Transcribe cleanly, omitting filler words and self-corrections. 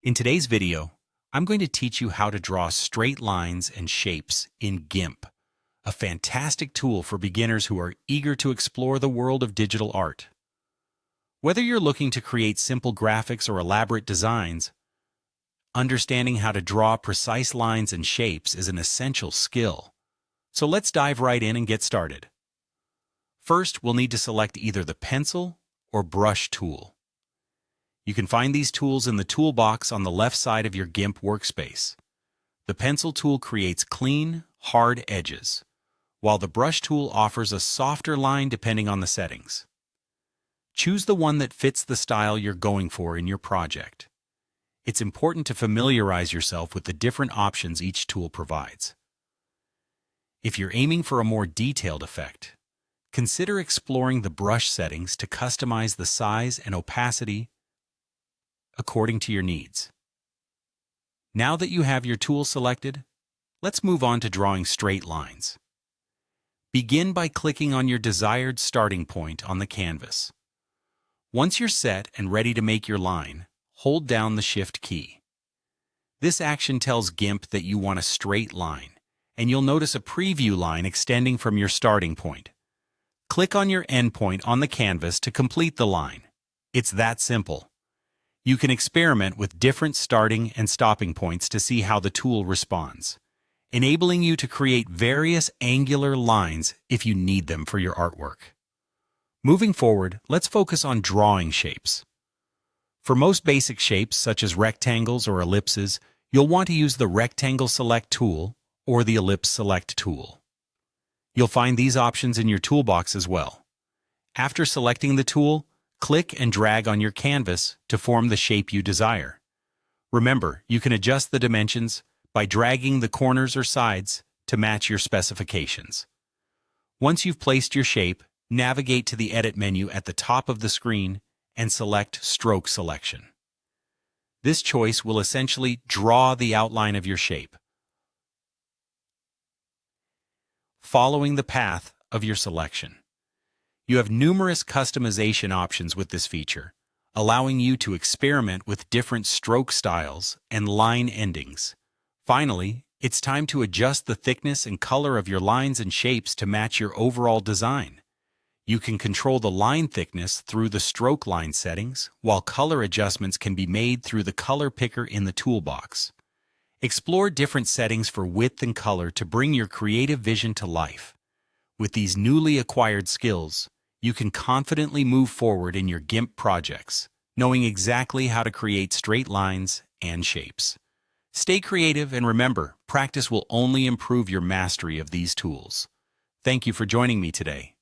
In today's video, I'm going to teach you how to draw straight lines and shapes in GIMP, a fantastic tool for beginners who are eager to explore the world of digital art. Whether you're looking to create simple graphics or elaborate designs, understanding how to draw precise lines and shapes is an essential skill. So let's dive right in and get started. First, we'll need to select either the pencil or brush tool. You can find these tools in the toolbox on the left side of your GIMP workspace. The pencil tool creates clean, hard edges, while the brush tool offers a softer line depending on the settings. Choose the one that fits the style you're going for in your project. It's important to familiarize yourself with the different options each tool provides. If you're aiming for a more detailed effect, consider exploring the brush settings to customize the size and opacity according to your needs. Now that you have your tool selected, let's move on to drawing straight lines. Begin by clicking on your desired starting point on the canvas. Once you're set and ready to make your line, hold down the Shift key. This action tells GIMP that you want a straight line, and you'll notice a preview line extending from your starting point. Click on your endpoint on the canvas to complete the line. It's that simple. You can experiment with different starting and stopping points to see how the tool responds, enabling you to create various angular lines if you need them for your artwork. Moving forward, let's focus on drawing shapes. For most basic shapes, such as rectangles or ellipses, you'll want to use the Rectangle Select tool or the Ellipse Select tool. You'll find these options in your toolbox as well. After selecting the tool, click and drag on your canvas to form the shape you desire. Remember, you can adjust the dimensions by dragging the corners or sides to match your specifications. Once you've placed your shape, navigate to the Edit menu at the top of the screen and select Stroke Selection. This choice will essentially draw the outline of your shape, following the path of your selection. You have numerous customization options with this feature, allowing you to experiment with different stroke styles and line endings. Finally, it's time to adjust the thickness and color of your lines and shapes to match your overall design. You can control the line thickness through the stroke line settings, while color adjustments can be made through the color picker in the toolbox. Explore different settings for width and color to bring your creative vision to life. With these newly acquired skills, you can confidently move forward in your GIMP projects, knowing exactly how to create straight lines and shapes. Stay creative and remember, practice will only improve your mastery of these tools. Thank you for joining me today.